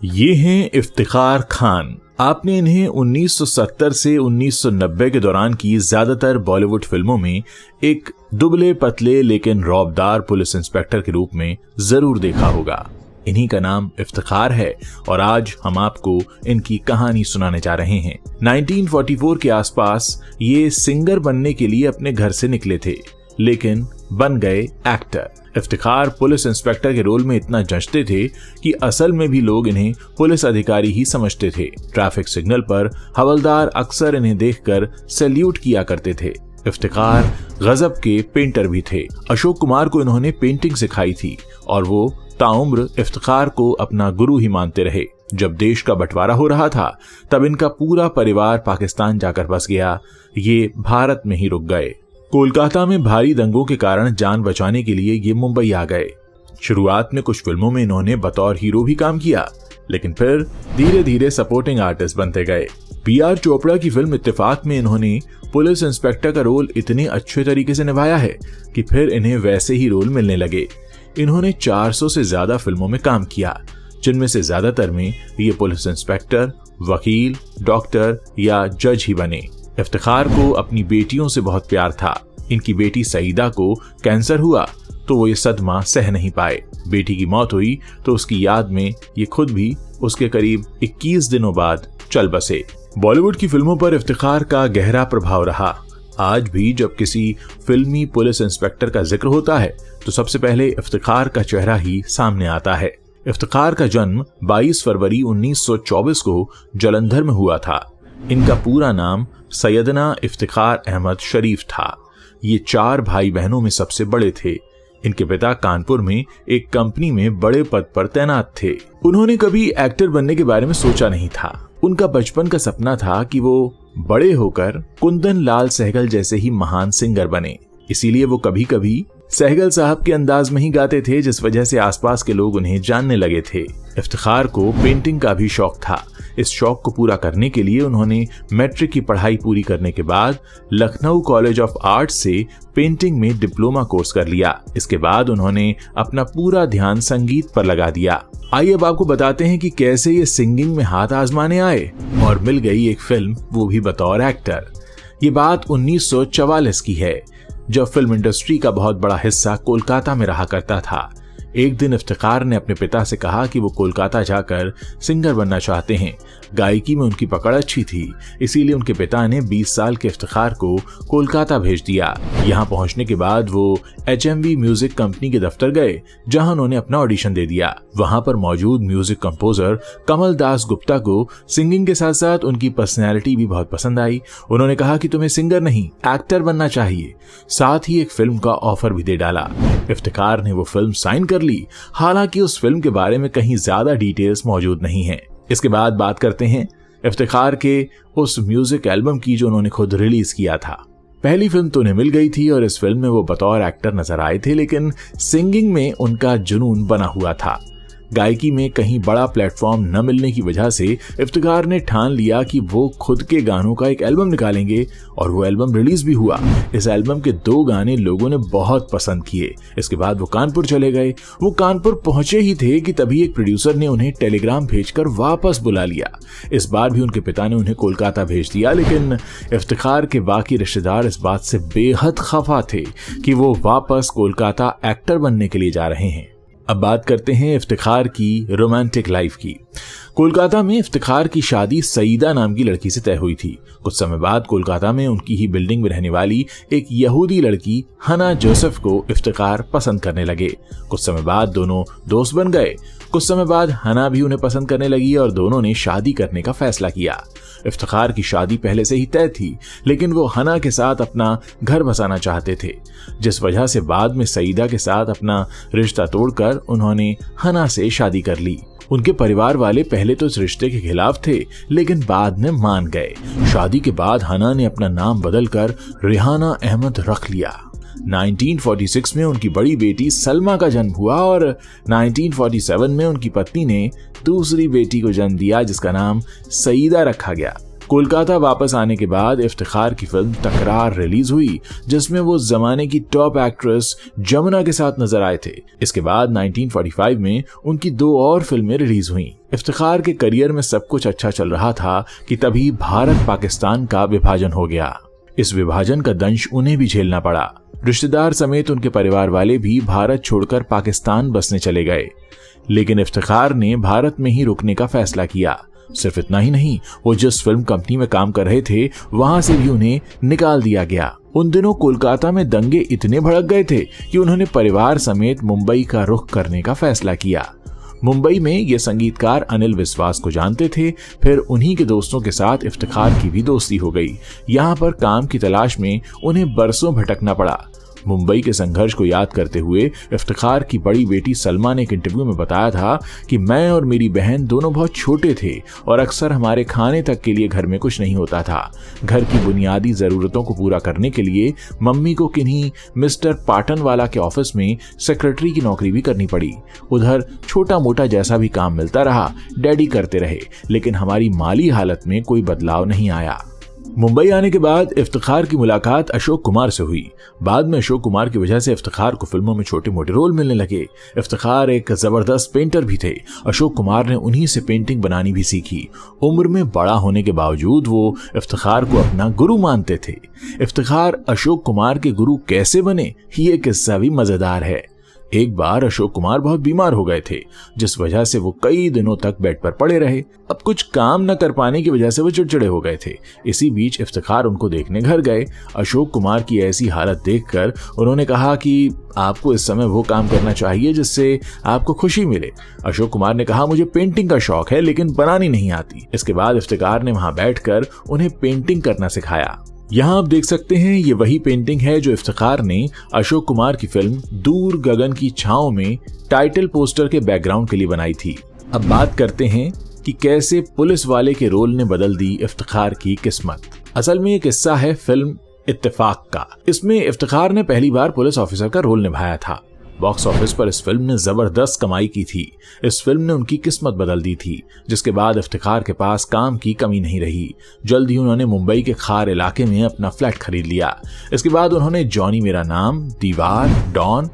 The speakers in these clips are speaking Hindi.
ये हैं इफ्तिखार खान। आपने इन्हें 1970 से 1990 के दौरान की ज्यादातर बॉलीवुड फिल्मों में एक दुबले पतले लेकिन रौबदार पुलिस इंस्पेक्टर के रूप में जरूर देखा होगा। इन्हीं का नाम इफ्तिखार है और आज हम आपको इनकी कहानी सुनाने जा रहे हैं। 1944 के आसपास ये सिंगर बनने के लिए अपने घर से निकले थे, लेकिन बन गए एक्टर। इफ्तिखार पुलिस इंस्पेक्टर के रोल में इतना जंचते थे कि असल में भी लोग इन्हें पुलिस अधिकारी ही समझते थे। ट्रैफिक सिग्नल पर हवलदार अक्सर इन्हें देखकर सैल्यूट किया करते थे। इफ्तिखार गजब के पेंटर भी थे। अशोक कुमार को इन्होंने पेंटिंग सिखाई थी और वो ताउम्र इफ्तिखार को अपना गुरु ही मानते रहे। जब देश का बंटवारा हो रहा था तब इनका पूरा परिवार पाकिस्तान जाकर बस गया। ये भारत में ही रुक गए। कोलकाता में भारी दंगों के कारण जान बचाने के लिए ये मुंबई आ गए। शुरुआत में कुछ फिल्मों में इन्होंने बतौर हीरो भी काम किया, लेकिन फिर धीरे धीरे सपोर्टिंग आर्टिस्ट बनते गए। पीआर चोपड़ा की फिल्म इत्तेफाक में इन्होंने पुलिस इंस्पेक्टर का रोल इतने अच्छे तरीके से निभाया है कि फिर इन्हें वैसे ही रोल मिलने लगे। इन्होंने 400 से ज्यादा फिल्मों में काम किया, जिनमें से ज्यादातर में ये पुलिस इंस्पेक्टर, वकील, डॉक्टर या जज ही बने। इफ्तिखार को अपनी बेटियों से बहुत प्यार था। इनकी बेटी सईदा को कैंसर हुआ तो वो ये सदमा सह नहीं पाए। बेटी की मौत हुई तो उसकी याद में ये खुद भी उसके करीब 21 दिनों बाद चल बसे। बॉलीवुड की फिल्मों पर इफ्तिखार का गहरा प्रभाव रहा। आज भी जब किसी फिल्मी पुलिस इंस्पेक्टर का जिक्र होता है तो सबसे पहले इफ्तिखार का चेहरा ही सामने आता है। इफ्तिखार का जन्म 22 फरवरी 1924 को जालंधर में हुआ था। इनका पूरा नाम सैयदना इफ्तिखार अहमद शरीफ था। ये 4 भाई बहनों में सबसे बड़े थे। इनके पिता कानपुर में एक कंपनी में बड़े पद पर तैनात थे। उन्होंने कभी एक्टर बनने के बारे में सोचा नहीं था। उनका बचपन का सपना था कि वो बड़े होकर कुंदन लाल सहगल जैसे ही महान सिंगर बने। इसीलिए वो कभी कभी सहगल साहब के अंदाज में ही गाते थे, जिस वजह से आसपास के लोग उन्हें जानने लगे थे। इफ्तिखार को पेंटिंग का भी शौक था। इस शौक को पूरा करने के लिए उन्होंने मैट्रिक की पढ़ाई पूरी करने के बाद लखनऊ कॉलेज ऑफ आर्ट से पेंटिंग में डिप्लोमा कोर्स कर लिया। इसके बाद उन्होंने अपना पूरा ध्यान संगीत पर लगा दिया। आइए अब आपको बताते हैं कि कैसे ये सिंगिंग में हाथ आजमाने आए और मिल गई एक फिल्म, वो भी बतौर एक्टर। ये बात 1944 की है, जब फिल्म इंडस्ट्री का बहुत बड़ा हिस्सा कोलकाता में रहा करता था। एक दिन इफ्तिखार ने अपने पिता से कहा कि वो कोलकाता जाकर सिंगर बनना चाहते हैं। गायकी में उनकी पकड़ अच्छी थी, इसीलिए उनके पिता ने 20 साल के इफ्तिखार को कोलकाता भेज दिया। यहाँ पहुंचने के बाद वो HMV म्यूजिक कंपनी के दफ्तर गए, जहां उन्होंने अपना ऑडिशन दे दिया। वहां पर मौजूद म्यूजिक कंपोजर कमल दास गुप्ता को सिंगिंग के साथ साथ उनकी पर्सनैलिटी भी बहुत पसंद आई। उन्होंने कहा कि तुम्हें सिंगर नहीं एक्टर बनना चाहिए। साथ ही एक फिल्म का ऑफर भी दे डाला। इफ्तिखार ने वो फिल्म साइन कर ली। हालांकि उस फिल्म के बारे में कहीं ज्यादा डिटेल्स मौजूद नहीं है। इसके बाद बात करते हैं इफ्तिखार के उस म्यूजिक एल्बम की जो उन्होंने खुद रिलीज किया था। पहली फिल्म तो उन्हें मिल गई थी और इस फिल्म में वो बतौर एक्टर नजर आए थे, लेकिन सिंगिंग में उनका जुनून बना हुआ था। गायकी में कहीं बड़ा प्लेटफॉर्म न मिलने की वजह से इफ्तिखार ने ठान लिया कि वो खुद के गानों का एक एल्बम निकालेंगे और वो एल्बम रिलीज भी हुआ। इस एल्बम के 2 गाने लोगों ने बहुत पसंद किए। इसके बाद वो कानपुर चले गए। वो कानपुर पहुंचे ही थे कि तभी एक प्रोड्यूसर ने उन्हें टेलीग्राम भेजकर वापस बुला लिया। इस बार भी उनके पिता ने उन्हें कोलकाता भेज दिया, लेकिन इफ्तिखार के बाकी रिश्तेदार इस बात से बेहद खफा थे कि वो वापस कोलकाता एक्टर बनने के लिए जा रहे हैं। अब बात करते हैं इफ्तिखार की रोमांटिक लाइफ की। कोलकाता में इफ्तिखार की शादी सईदा नाम की लड़की से तय हुई थी। कुछ समय बाद कोलकाता में उनकी ही बिल्डिंग में रहने वाली एक यहूदी लड़की हना जोसेफ को इफ्तिखार पसंद करने लगे। कुछ समय बाद दोनों दोस्त बन गए। कुछ समय बाद हना भी उन्हें पसंद करने लगी और दोनों ने शादी करने का फैसला किया। इफ्तिखार की शादी पहले से ही तय थी, लेकिन वो हना के साथ अपना घर बसाना चाहते थे, जिस वजह से बाद में सईदा के साथ अपना रिश्ता तोड़कर उन्होंने हना से शादी कर ली। उनके परिवार वाले पहले तो इस रिश्ते के खिलाफ थे, लेकिन बाद में मान गए। शादी के बाद हना ने अपना नाम बदलकर रिहाना अहमद रख लिया। 1946 में उनकी बड़ी बेटी सलमा का जन्म हुआ और 1947 में उनकी पत्नी ने दूसरी बेटी को जन्म दिया, जिसका नाम सईदा रखा गया। कोलकाता वापस आने के बाद इफ्तिखार की फिल्म तकरार रिलीज हुई, जिसमें वो जमाने की टॉप एक्ट्रेस जमुना के साथ नजर आए थे। इसके बाद 1945 में उनकी 2 और फिल्में रिलीज हुईं। इफ्तिखार के करियर में सब कुछ अच्छा चल रहा था कि तभी भारत पाकिस्तान का विभाजन हो गया। इस विभाजन का दंश उन्हें भी झेलना पड़ा। रिश्तेदार समेत उनके परिवार वाले भी भारत छोड़कर पाकिस्तान बसने चले गए, लेकिन इफ्तिखार ने भारत में ही रुकने का फैसला किया। सिर्फ इतना ही नहीं, वो जिस फिल्म कंपनी में काम कर रहे थे वहां से भी उन्हें निकाल दिया गया। उन दिनों कोलकाता में दंगे इतने भड़क गए थे कि उन्होंने परिवार समेत मुंबई का रुख करने का फैसला किया। मुंबई में ये संगीतकार अनिल विश्वास को जानते थे, फिर उन्हीं के दोस्तों के साथ इफ्तिखार की भी दोस्ती हो गई। यहाँ पर काम की तलाश में उन्हें बरसों भटकना पड़ा। मुंबई के संघर्ष को याद करते हुए इफ्तिखार की बड़ी बेटी सलमा ने एक इंटरव्यू में बताया था कि मैं और मेरी बहन दोनों बहुत छोटे थे और अक्सर हमारे खाने तक के लिए घर में कुछ नहीं होता था। घर की बुनियादी जरूरतों को पूरा करने के लिए मम्मी को किन्हीं मिस्टर पाटनवाला के ऑफिस में सेक्रेटरी की नौकरी भी करनी पड़ी। उधर छोटा मोटा जैसा भी काम मिलता रहा डैडी करते रहे, लेकिन हमारी माली हालत में कोई बदलाव नहीं आया। मुंबई आने के बाद इफ्तिखार की मुलाकात अशोक कुमार से हुई। बाद में अशोक कुमार की वजह से इफ्तिखार को फिल्मों में छोटे मोटे रोल मिलने लगे। इफ्तिखार एक जबरदस्त पेंटर भी थे। अशोक कुमार ने उन्हीं से पेंटिंग बनानी भी सीखी। उम्र में बड़ा होने के बावजूद वो इफ्तिखार को अपना गुरु मानते थे। इफ्तिखार अशोक कुमार के गुरु कैसे बने, ये किस्सा भी मजेदार है। एक बार अशोक कुमार बहुत बीमार हो गए थे, जिस वजह से वो कई दिनों तक बेड पर पड़े रहे। अब कुछ काम न कर पाने की वजह से वो चिड़चिड़े हो गए थे। इसी बीच इफ्तिखार उनको देखने घर गए। अशोक कुमार की ऐसी हालत देखकर उन्होंने कहा कि आपको इस समय वो काम करना चाहिए जिससे आपको खुशी मिले। अशोक कुमार ने कहा, मुझे पेंटिंग का शौक है लेकिन बनानी नहीं आती। इसके बाद इफ्तिखार ने वहां बैठकर उन्हें पेंटिंग करना सिखाया। यहाँ आप देख सकते हैं, ये वही पेंटिंग है जो इफ्तिखार ने अशोक कुमार की फिल्म दूर गगन की छांव में टाइटल पोस्टर के बैकग्राउंड के लिए बनाई थी। अब बात करते हैं कि कैसे पुलिस वाले के रोल ने बदल दी इफ्तिखार की किस्मत। असल में ये किस्सा है फिल्म इत्तेफाक का। इसमें इफ्तिखार ने पहली बार पुलिस ऑफिसर का रोल निभाया था। बॉक्स ऑफिस पर इस फिल्म ने जबरदस्त कमाई की थी। इस फिल्म ने उनकी किस्मत बदल दी थी, जिसके बाद इफ्तिखार के पास काम की कमी नहीं रही। जल्द ही उन्होंने मुंबई के खार इलाके में अपना फ्लैट खरीद लिया। इसके बाद उन्होंने जॉनी मेरा नाम, दीवार, डॉन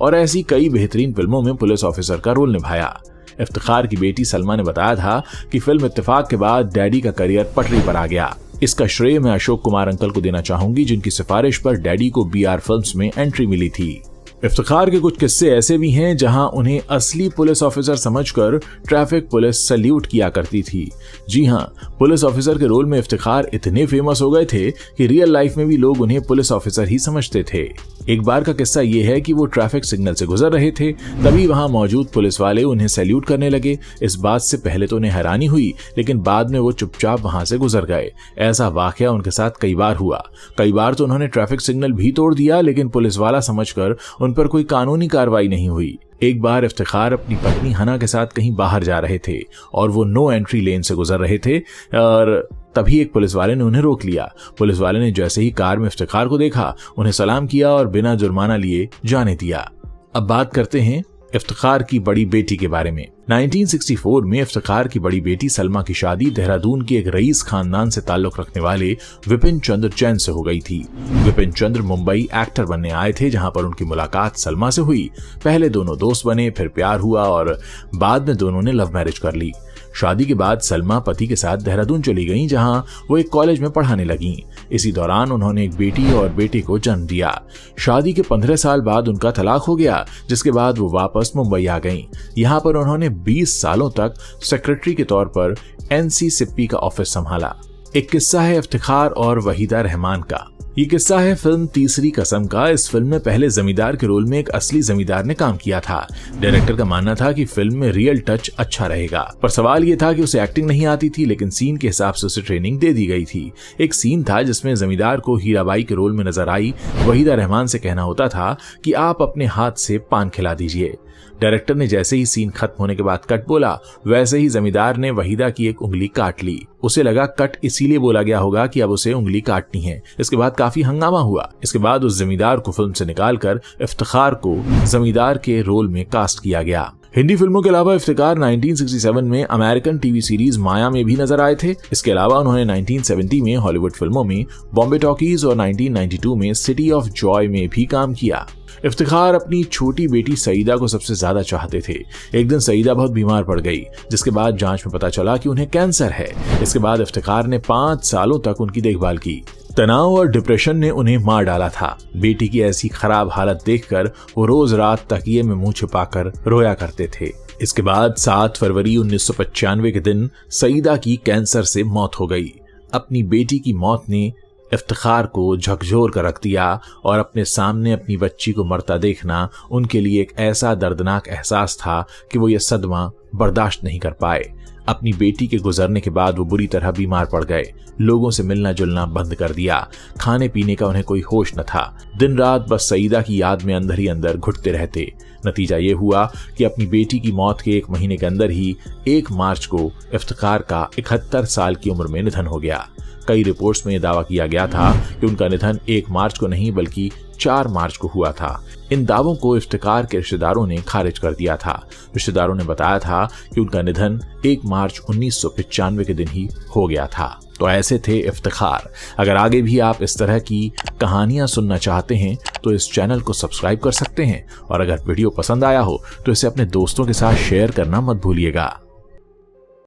और ऐसी कई बेहतरीन फिल्मों में पुलिस ऑफिसर का रोल निभाया। इफ्तिखार की बेटी सलमा ने बताया था कि फिल्म इत्तेफाक के बाद डैडी का करियर पटरी पर आ गया। इसका श्रेय मैं अशोक कुमार अंकल को देना चाहूंगी, जिनकी सिफारिश पर डैडी को BR फिल्म्स में एंट्री मिली थी। इफ्तिखार के कुछ किस्से ऐसे भी हैं जहां उन्हें असली पुलिस ऑफिसर समझकर ट्रैफिक पुलिस सैल्यूट किया करती थी। जी हां, पुलिस ऑफिसर के रोल में इफ्तिखार इतने फेमस हो गए थे कि रियल लाइफ में भी लोग उन्हें पुलिस ऑफिसर ही समझते थे। एक बार का किस्सा ये है कि वो ट्रैफिक सिग्नल से गुजर रहे थे, तभी वहां मौजूद पुलिस वाले उन्हें सैल्यूट करने लगे। इस बात से पहले तो उन्हें हैरानी हुई, लेकिन बाद में वो चुपचाप वहां से गुजर गए। ऐसा वाकया उनके साथ कई बार हुआ। कई बार तो उन्होंने ट्रैफिक सिग्नल भी तोड़ दिया, लेकिन पुलिस वाला समझकर उन पर कोई कानूनी कार्रवाई नहीं हुई। एक बार इफ्तिखार अपनी पत्नी हना के साथ कहीं बाहर जा रहे थे और वो नो एंट्री लेन से गुजर रहे थे और तभी एक पुलिस वाले ने उन्हें रोक लिया। पुलिस वाले ने जैसे ही कार में इफ्तिखार को देखा, उन्हें सलाम किया और बिना जुर्माना लिए जाने दिया। अब बात करते हैं इफ्तिखार की बड़ी बेटी के बारे में। 1964 में इफ्तिखार की बड़ी बेटी सलमा की शादी देहरादून के एक रईस खानदान से ताल्लुक रखने वाले विपिन चंद्र जैन से हो गई थी। विपिन चंद्र मुंबई एक्टर बनने आए थे, जहां पर उनकी मुलाकात सलमा से हुई। पहले दोनों दोस्त बने, फिर प्यार हुआ और बाद में दोनों ने लव मैरिज कर ली। शादी के बाद सलमा पति के साथ देहरादून चली गईं, जहां वो एक कॉलेज में पढ़ाने लगीं। इसी दौरान उन्होंने एक बेटी और बेटे को जन्म दिया। शादी के 15 साल बाद उनका तलाक हो गया, जिसके बाद वो वापस मुंबई आ गईं। यहाँ पर उन्होंने 20 सालों तक सेक्रेटरी के तौर पर NC सिप्पी का ऑफिस संभाला। एक किस्सा है इफ्तिखार और वहीदा रहमान का। ये किस्सा है फिल्म तीसरी कसम का। इस फिल्म में पहले जमींदार के रोल में एक असली जमींदार ने काम किया था। डायरेक्टर का मानना था कि फिल्म में रियल टच अच्छा रहेगा, पर सवाल ये था कि उसे एक्टिंग नहीं आती थी, लेकिन सीन के हिसाब से उसे ट्रेनिंग दे दी गई थी। एक सीन था जिसमें जमींदार को हीराबाई के रोल में नजर आई वहीदा रहमान से कहना होता था कि आप अपने हाथ से पान खिला दीजिए। डायरेक्टर ने जैसे ही सीन खत्म होने के बाद कट बोला, वैसे ही जमींदार ने वहीदा की एक उंगली काट ली। उसे लगा कट इसीलिए बोला गया होगा कि अब उसे उंगली काटनी है। इसके बाद काफी हंगामा हुआ। इसके बाद उस जमींदार को फिल्म से निकालकर इफ्तिखार को जमींदार के रोल में कास्ट किया गया। हिंदी फिल्मों के अलावा इफ्तिकार 1967 में अमेरिकन टीवी सीरीज माया में भी नजर आए थे। इसके अलावा उन्होंने 1970 में हॉलीवुड फिल्मों में बॉम्बे टॉकीज और 1992 में सिटी ऑफ जॉय में भी काम किया। इफ्तिखार अपनी छोटी बेटी सईदा को सबसे ज्यादा चाहते थे। एक दिन सईदा बहुत बीमार पड़ गई, जिसके बाद जांच में पता चला कि उन्हें कैंसर है। इसके बाद इफ्तिखार ने 5 सालों तक उनकी देखभाल की। तनाव और डिप्रेशन ने उन्हें मार डाला था। बेटी की ऐसी खराब हालत देखकर वो रोज रात तकिए में मुंह छुपाकर रोया करते थे। इसके बाद 7 फरवरी 1995 के दिन सईदा की कैंसर से मौत हो गई। अपनी बेटी की मौत ने इफ्तिखार को झकझोर कर रख दिया और अपने सामने अपनी बच्ची को मरता देखना उनके लिए एक ऐसा दर्दनाक एहसास था कि वो ये सदमा बर्दाश्त नहीं कर पाए। अपनी बेटी के गुजरने के बाद वो बुरी तरह बीमार पड़ गए। लोगों से मिलना जुलना बंद कर दिया। खाने पीने का उन्हें कोई होश न था। दिन रात बस सईदा की याद में अंदर ही अंदर घुटते रहते। नतीजा ये हुआ कि अपनी बेटी की मौत के 1 महीने के अंदर ही 1 मार्च को इफ्तिकार का 71 साल की उम्र में निधन हो गया। कई रिपोर्ट्स में दावा किया गया था कि उनका निधन 1 मार्च को नहीं बल्कि 4 मार्च को हुआ था। इन दावों को इफ्तिकार के रिश्तेदारों ने खारिज कर दिया था। रिश्तेदारों ने बताया था कि उनका निधन 1 मार्च 1995 के दिन ही हो गया था। तो ऐसे थे इफ्तिखार। अगर आगे भी आप इस तरह की कहानियां सुनना चाहते हैं तो इस चैनल को सब्सक्राइब कर सकते हैं और अगर वीडियो पसंद आया हो तो इसे अपने दोस्तों के साथ शेयर करना मत भूलिएगा।